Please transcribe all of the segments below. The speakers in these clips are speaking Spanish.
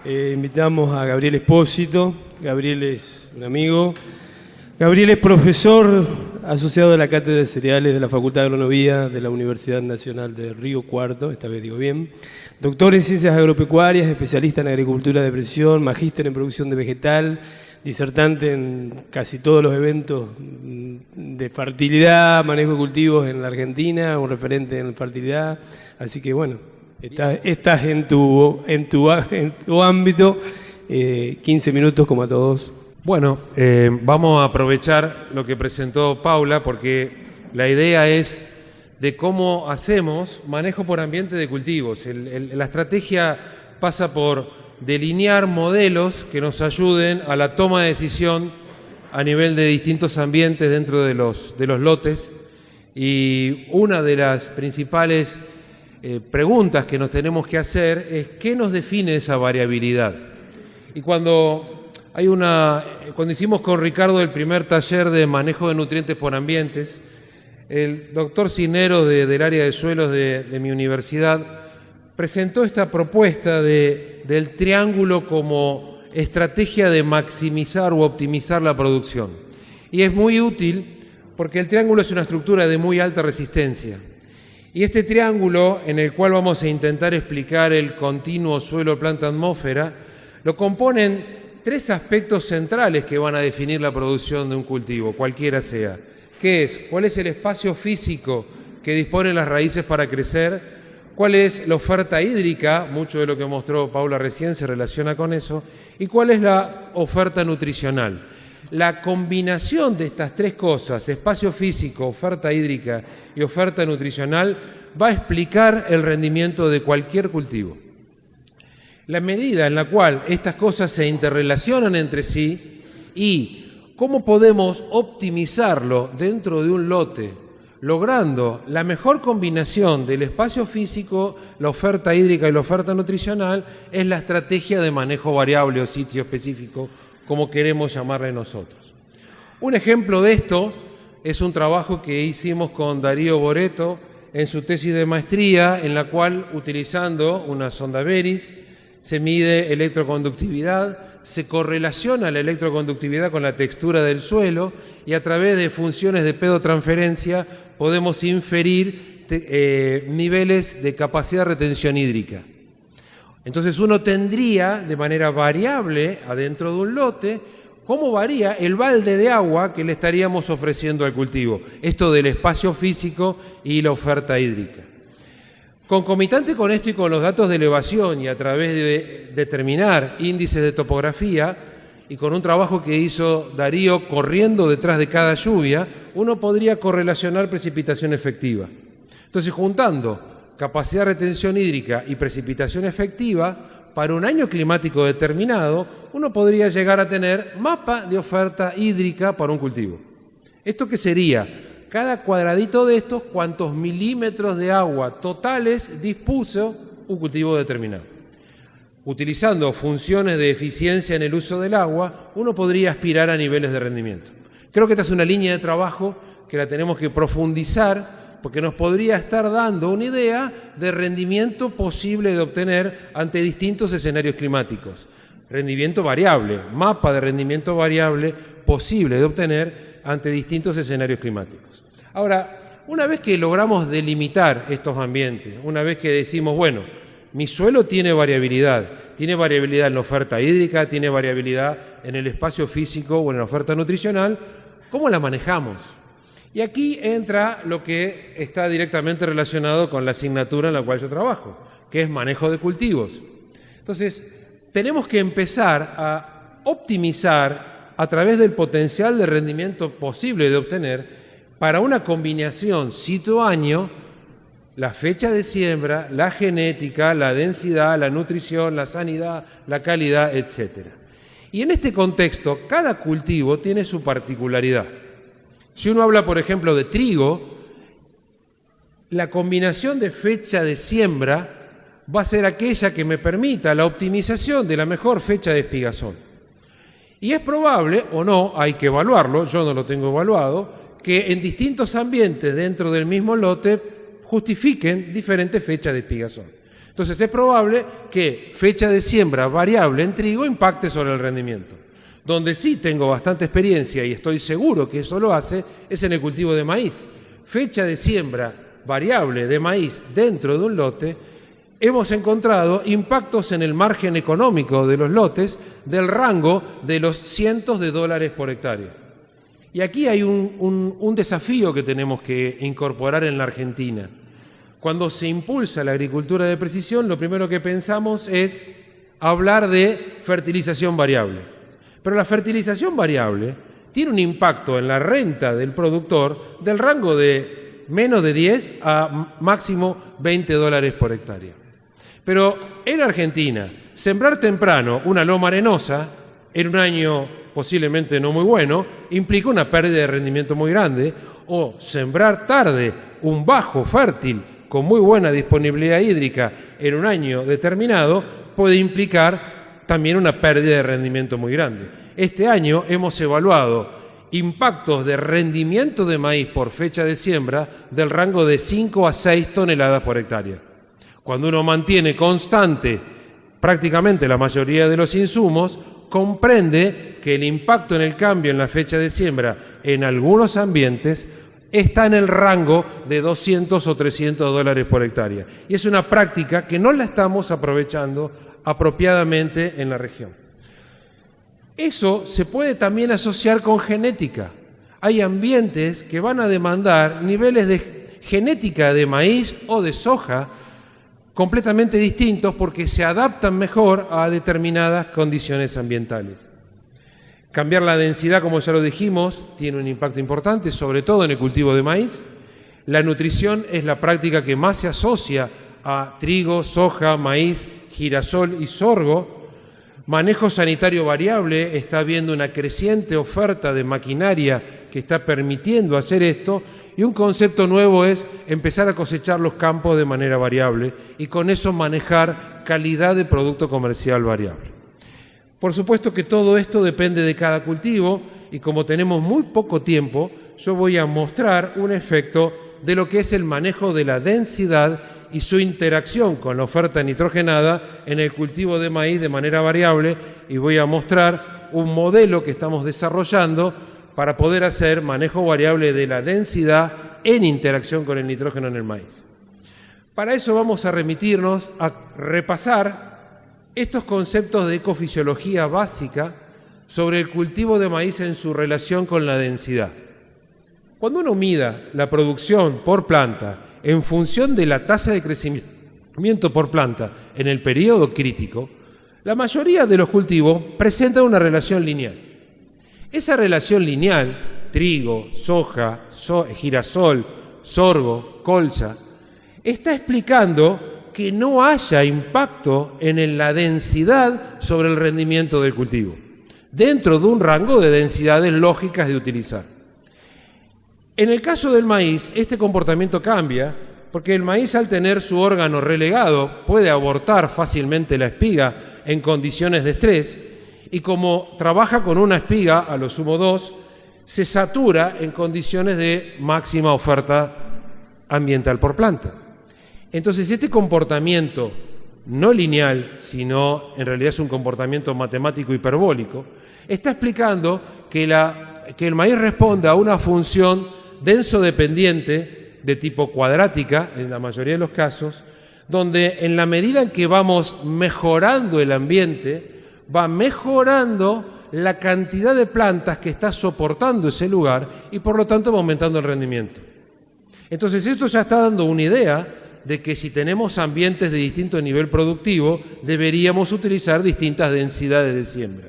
Invitamos a Gabriel Espósito. Gabriel es un amigo. Gabriel es profesor asociado a la Cátedra de Cereales de la Facultad de Agronomía de la Universidad Nacional de Río Cuarto, esta vez digo bien. Doctor en Ciencias Agropecuarias, especialista en Agricultura de Precisión, magíster en Producción de Vegetal, disertante en casi todos los eventos de fertilidad, manejo de cultivos en la Argentina, un referente en fertilidad. Así que bueno, estás en tu ámbito, 15 minutos como a todos. Bueno, vamos a aprovechar lo que presentó Paula, porque la idea es de cómo hacemos manejo por ambiente de cultivos. La estrategia pasa por delinear modelos que nos ayuden a la toma de decisión a nivel de distintos ambientes dentro de los lotes. Y una de las principales preguntas que nos tenemos que hacer es ¿qué nos define esa variabilidad? Y cuando hicimos con Ricardo el primer taller de manejo de nutrientes por ambientes, el doctor Cisneros del área de suelos de mi universidad presentó esta propuesta del triángulo como estrategia de maximizar o optimizar la producción. Y es muy útil porque el triángulo es una estructura de muy alta resistencia. Y este triángulo, en el cual vamos a intentar explicar el continuo suelo-planta-atmósfera, lo componen tres aspectos centrales que van a definir la producción de un cultivo, cualquiera sea. ¿Qué es? ¿Cuál es el espacio físico que disponen las raíces para crecer? ¿Cuál es la oferta hídrica? Mucho de lo que mostró Paula recién se relaciona con eso. ¿Y cuál es la oferta nutricional? La combinación de estas tres cosas, espacio físico, oferta hídrica y oferta nutricional, va a explicar el rendimiento de cualquier cultivo. La medida en la cual estas cosas se interrelacionan entre sí y cómo podemos optimizarlo dentro de un lote, logrando la mejor combinación del espacio físico, la oferta hídrica y la oferta nutricional, es la estrategia de manejo variable o sitio específico, como queremos llamarle nosotros. Un ejemplo de esto es un trabajo que hicimos con Darío Boreto en su tesis de maestría, en la cual, utilizando una sonda Veris, se mide electroconductividad, se correlaciona la electroconductividad con la textura del suelo y a través de funciones de pedotransferencia podemos inferir niveles de capacidad de retención hídrica. Entonces uno tendría de manera variable adentro de un lote cómo varía el balde de agua que le estaríamos ofreciendo al cultivo. Esto del espacio físico y la oferta hídrica. Concomitante con esto y con los datos de elevación y a través de determinar índices de topografía y con un trabajo que hizo Darío corriendo detrás de cada lluvia, uno podría correlacionar precipitación efectiva. Entonces, juntando capacidad de retención hídrica y precipitación efectiva, para un año climático determinado, uno podría llegar a tener mapa de oferta hídrica para un cultivo. ¿Esto qué sería? Cada cuadradito de estos, cuántos milímetros de agua totales dispuso un cultivo determinado. Utilizando funciones de eficiencia en el uso del agua, uno podría aspirar a niveles de rendimiento. Creo que esta es una línea de trabajo que la tenemos que profundizar porque nos podría estar dando una idea de rendimiento posible de obtener ante distintos escenarios climáticos. Rendimiento variable, mapa de rendimiento variable posible de obtener ante distintos escenarios climáticos. Ahora, una vez que logramos delimitar estos ambientes, una vez que decimos, bueno, mi suelo tiene variabilidad en la oferta hídrica, tiene variabilidad en el espacio físico o en la oferta nutricional, ¿cómo la manejamos? Y aquí entra lo que está directamente relacionado con la asignatura en la cual yo trabajo, que es manejo de cultivos. Entonces, tenemos que empezar a optimizar a través del potencial de rendimiento posible de obtener para una combinación sitio-año, la fecha de siembra, la genética, la densidad, la nutrición, la sanidad, la calidad, etc. Y en este contexto, cada cultivo tiene su particularidad. Si uno habla, por ejemplo, de trigo, la combinación de fecha de siembra va a ser aquella que me permita la optimización de la mejor fecha de espigazón. Y es probable, o no, hay que evaluarlo, yo no lo tengo evaluado, que en distintos ambientes dentro del mismo lote justifiquen diferentes fechas de espigazón. Entonces es probable que fecha de siembra variable en trigo impacte sobre el rendimiento. Donde sí tengo bastante experiencia y estoy seguro que eso lo hace es en el cultivo de maíz. Fecha de siembra variable de maíz dentro de un lote, hemos encontrado impactos en el margen económico de los lotes del rango de los cientos de dólares por hectárea. Y aquí hay un desafío que tenemos que incorporar en la Argentina. Cuando se impulsa la agricultura de precisión, lo primero que pensamos es hablar de fertilización variable. Pero la fertilización variable tiene un impacto en la renta del productor del rango de menos de 10 a máximo 20 dólares por hectárea. Pero en Argentina, sembrar temprano una loma arenosa en un año posiblemente no muy bueno implica una pérdida de rendimiento muy grande, o sembrar tarde un bajo fértil con muy buena disponibilidad hídrica en un año determinado puede implicar también una pérdida de rendimiento muy grande. Este año hemos evaluado impactos de rendimiento de maíz por fecha de siembra del rango de 5 a 6 toneladas por hectárea. Cuando uno mantiene constante prácticamente la mayoría de los insumos, comprende que el impacto en el cambio en la fecha de siembra en algunos ambientes está en el rango de 200 o 300 dólares por hectárea. Y es una práctica que no la estamos aprovechando apropiadamente en la región. Eso se puede también asociar con genética. Hay ambientes que van a demandar niveles de genética de maíz o de soja completamente distintos porque se adaptan mejor a determinadas condiciones ambientales. Cambiar la densidad, como ya lo dijimos, tiene un impacto importante, sobre todo en el cultivo de maíz. La nutrición es la práctica que más se asocia a trigo, soja, maíz, girasol y sorgo. Manejo sanitario variable, está habiendo una creciente oferta de maquinaria que está permitiendo hacer esto, y un concepto nuevo es empezar a cosechar los campos de manera variable y con eso manejar calidad de producto comercial variable. Por supuesto que todo esto depende de cada cultivo y como tenemos muy poco tiempo, yo voy a mostrar un efecto de lo que es el manejo de la densidad y su interacción con la oferta nitrogenada en el cultivo de maíz de manera variable, y voy a mostrar un modelo que estamos desarrollando para poder hacer manejo variable de la densidad en interacción con el nitrógeno en el maíz. Para eso vamos a remitirnos a repasar estos conceptos de ecofisiología básica sobre el cultivo de maíz en su relación con la densidad. Cuando uno mida la producción por planta en función de la tasa de crecimiento por planta en el periodo crítico, la mayoría de los cultivos presentan una relación lineal. Esa relación lineal, trigo, soja, girasol, sorgo, colza, está explicando que no haya impacto en la densidad sobre el rendimiento del cultivo, dentro de un rango de densidades lógicas de utilizar. En el caso del maíz, este comportamiento cambia porque el maíz, al tener su órgano relegado, puede abortar fácilmente la espiga en condiciones de estrés, y como trabaja con una espiga, a lo sumo 2, se satura en condiciones de máxima oferta ambiental por planta. Entonces, este comportamiento no lineal, sino en realidad es un comportamiento matemático hiperbólico, está explicando que el maíz responde a una función denso-dependiente de tipo cuadrática, en la mayoría de los casos, donde en la medida en que vamos mejorando el ambiente, va mejorando la cantidad de plantas que está soportando ese lugar y por lo tanto va aumentando el rendimiento. Entonces esto ya está dando una idea de que si tenemos ambientes de distinto nivel productivo, deberíamos utilizar distintas densidades de siembra.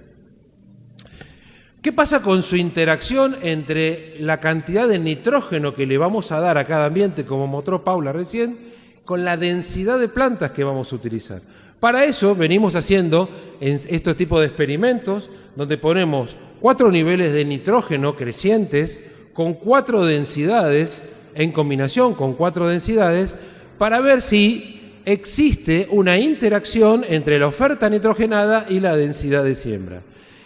¿Qué pasa con su interacción entre la cantidad de nitrógeno que le vamos a dar a cada ambiente, como mostró Paula recién, con la densidad de plantas que vamos a utilizar? Para eso venimos haciendo en estos tipos de experimentos, donde ponemos 4 niveles de nitrógeno crecientes con 4 densidades, en combinación con 4 densidades, para ver si existe una interacción entre la oferta nitrogenada y la densidad de siembra.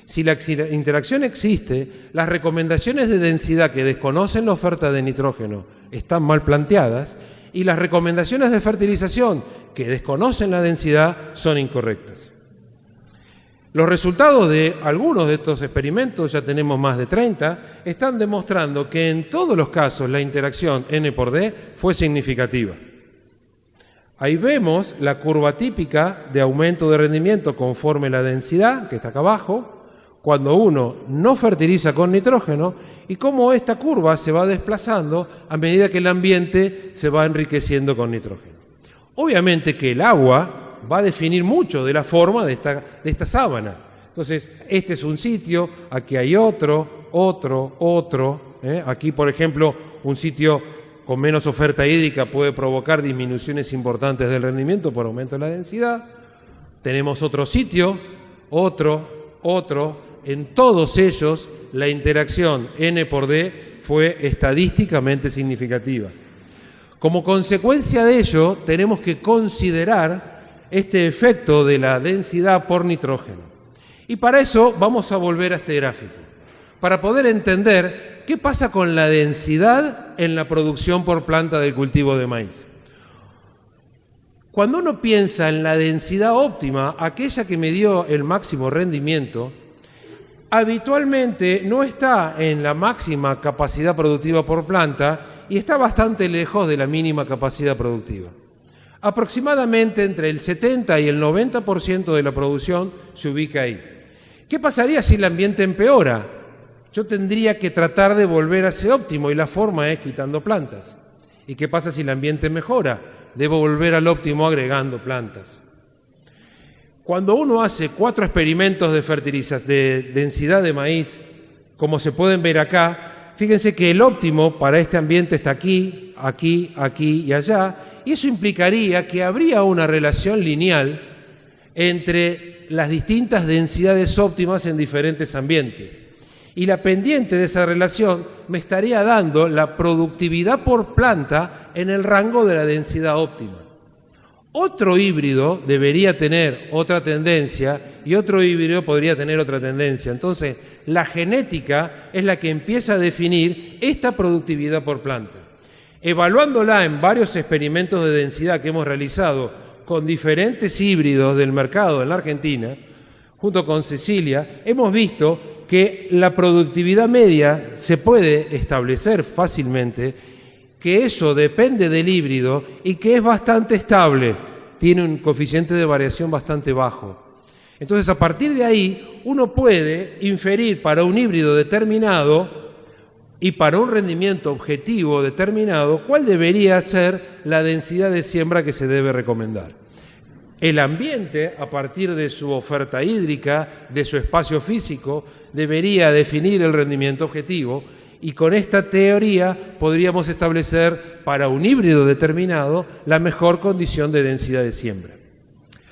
Si la interacción existe, las recomendaciones de densidad que desconocen la oferta de nitrógeno están mal planteadas, y las recomendaciones de fertilización que desconocen la densidad son incorrectas. Los resultados de algunos de estos experimentos, ya tenemos más de 30, están demostrando que en todos los casos la interacción N por D fue significativa. Ahí vemos la curva típica de aumento de rendimiento conforme la densidad, que está acá abajo, cuando uno no fertiliza con nitrógeno, y cómo esta curva se va desplazando a medida que el ambiente se va enriqueciendo con nitrógeno. Obviamente que el agua va a definir mucho de la forma de esta sábana. Entonces, este es un sitio, aquí hay otro. Aquí, por ejemplo, un sitio con menos oferta hídrica puede provocar disminuciones importantes del rendimiento por aumento de la densidad. Tenemos otro sitio, otro. En todos ellos, la interacción N por D fue estadísticamente significativa. Como consecuencia de ello, tenemos que considerar este efecto de la densidad por nitrógeno. Y para eso vamos a volver a este gráfico, para poder entender qué pasa con la densidad en la producción por planta del cultivo de maíz. Cuando uno piensa en la densidad óptima, aquella que me dio el máximo rendimiento, habitualmente no está en la máxima capacidad productiva por planta y está bastante lejos de la mínima capacidad productiva. Aproximadamente entre el 70 y el 90% de la producción se ubica ahí. ¿Qué pasaría si el ambiente empeora? Yo tendría que tratar de volver a ese óptimo y la forma es quitando plantas. ¿Y qué pasa si el ambiente mejora? Debo volver al óptimo agregando plantas. Cuando uno hace 4 experimentos de fertilización de densidad de maíz, como se pueden ver acá, fíjense que el óptimo para este ambiente está aquí, aquí, aquí y allá, y eso implicaría que habría una relación lineal entre las distintas densidades óptimas en diferentes ambientes. Y la pendiente de esa relación me estaría dando la productividad por planta en el rango de la densidad óptima. Otro híbrido debería tener otra tendencia y otro híbrido podría tener otra tendencia. Entonces, la genética es la que empieza a definir esta productividad por planta. Evaluándola en varios experimentos de densidad que hemos realizado con diferentes híbridos del mercado en la Argentina, junto con Cecilia, hemos visto que la productividad media se puede establecer fácilmente, que eso depende del híbrido y que es bastante estable, tiene un coeficiente de variación bastante bajo. Entonces, a partir de ahí, uno puede inferir para un híbrido determinado y para un rendimiento objetivo determinado cuál debería ser la densidad de siembra que se debe recomendar. El ambiente, a partir de su oferta hídrica, de su espacio físico, debería definir el rendimiento objetivo y con esta teoría podríamos establecer para un híbrido determinado la mejor condición de densidad de siembra.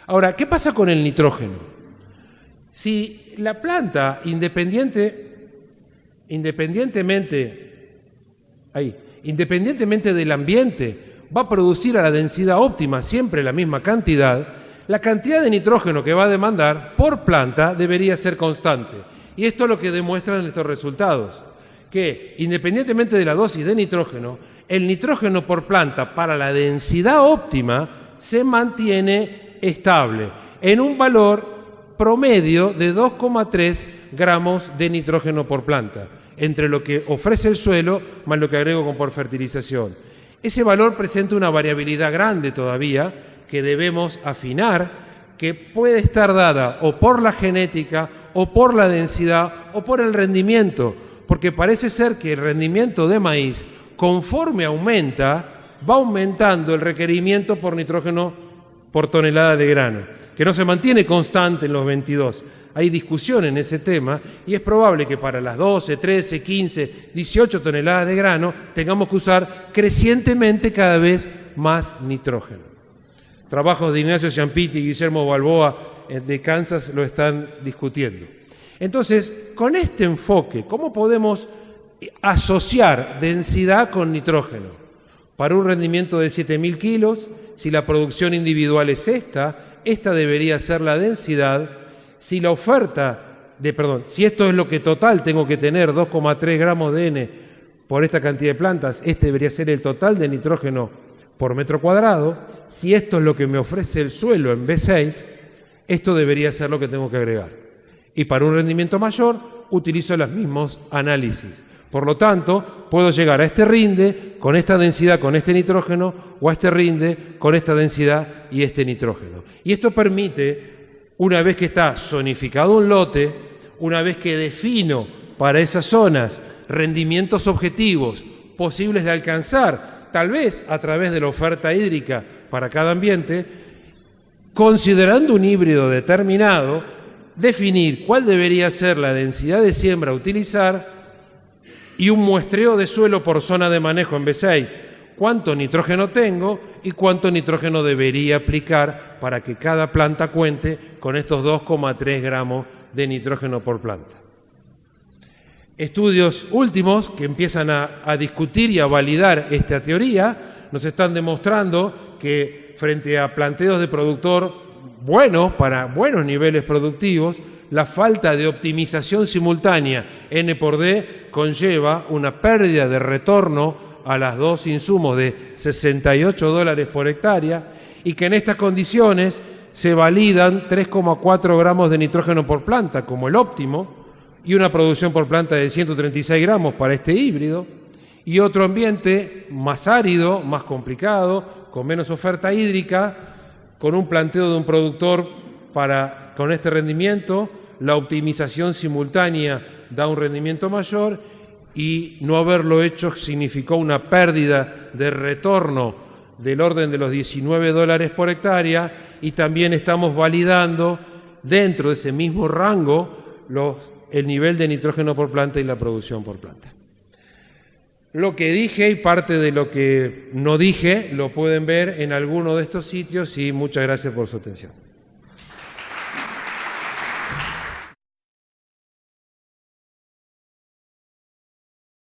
Ahora, ¿qué pasa con el nitrógeno? Si la planta independientemente del ambiente va a producir a la densidad óptima siempre la misma cantidad, la cantidad de nitrógeno que va a demandar por planta debería ser constante. Y esto es lo que demuestran estos resultados, que independientemente de la dosis de nitrógeno, el nitrógeno por planta para la densidad óptima se mantiene estable en un valor promedio de 2,3 gramos de nitrógeno por planta, entre lo que ofrece el suelo más lo que agrego por fertilización. Ese valor presenta una variabilidad grande todavía que debemos afinar, que puede estar dada o por la genética, o por la densidad, o por el rendimiento, porque parece ser que el rendimiento de maíz, conforme aumenta, va aumentando el requerimiento por nitrógeno por tonelada de grano, que no se mantiene constante en los 22. Hay discusión en ese tema y es probable que para las 12, 13, 15, 18 toneladas de grano tengamos que usar crecientemente cada vez más nitrógeno. Trabajos de Ignacio Ciampiti y Guillermo Balboa de Kansas lo están discutiendo. Entonces, con este enfoque, ¿cómo podemos asociar densidad con nitrógeno? Para un rendimiento de 7.000 kilos, si la producción individual es esta debería ser la densidad. Si la si esto es lo que total tengo que tener, 2,3 gramos de N por esta cantidad de plantas, este debería ser el total de nitrógeno por metro cuadrado. Si esto es lo que me ofrece el suelo en B6, esto debería ser lo que tengo que agregar. Y para un rendimiento mayor, utilizo los mismos análisis. Por lo tanto, puedo llegar a este rinde con esta densidad, con este nitrógeno, o a este rinde con esta densidad y este nitrógeno. Y esto permite, una vez que está zonificado un lote, una vez que defino para esas zonas rendimientos objetivos posibles de alcanzar, tal vez a través de la oferta hídrica para cada ambiente, considerando un híbrido determinado, definir cuál debería ser la densidad de siembra a utilizar y un muestreo de suelo por zona de manejo en B6, cuánto nitrógeno tengo y cuánto nitrógeno debería aplicar para que cada planta cuente con estos 2,3 gramos de nitrógeno por planta. Estudios últimos que empiezan a discutir y a validar esta teoría nos están demostrando que frente a planteos de productor buenos, para buenos niveles productivos, la falta de optimización simultánea N por D conlleva una pérdida de retorno a los dos insumos de $68 por hectárea y que en estas condiciones se validan 3,4 gramos de nitrógeno por planta como el óptimo y una producción por planta de 136 gramos para este híbrido, y otro ambiente más árido, más complicado, con menos oferta hídrica, con un planteo de un productor con este rendimiento, la optimización simultánea da un rendimiento mayor y no haberlo hecho significó una pérdida de retorno del orden de los $19 por hectárea, y también estamos validando dentro de ese mismo rango el nivel de nitrógeno por planta y la producción por planta. Lo que dije y parte de lo que no dije lo pueden ver en alguno de estos sitios, y muchas gracias por su atención.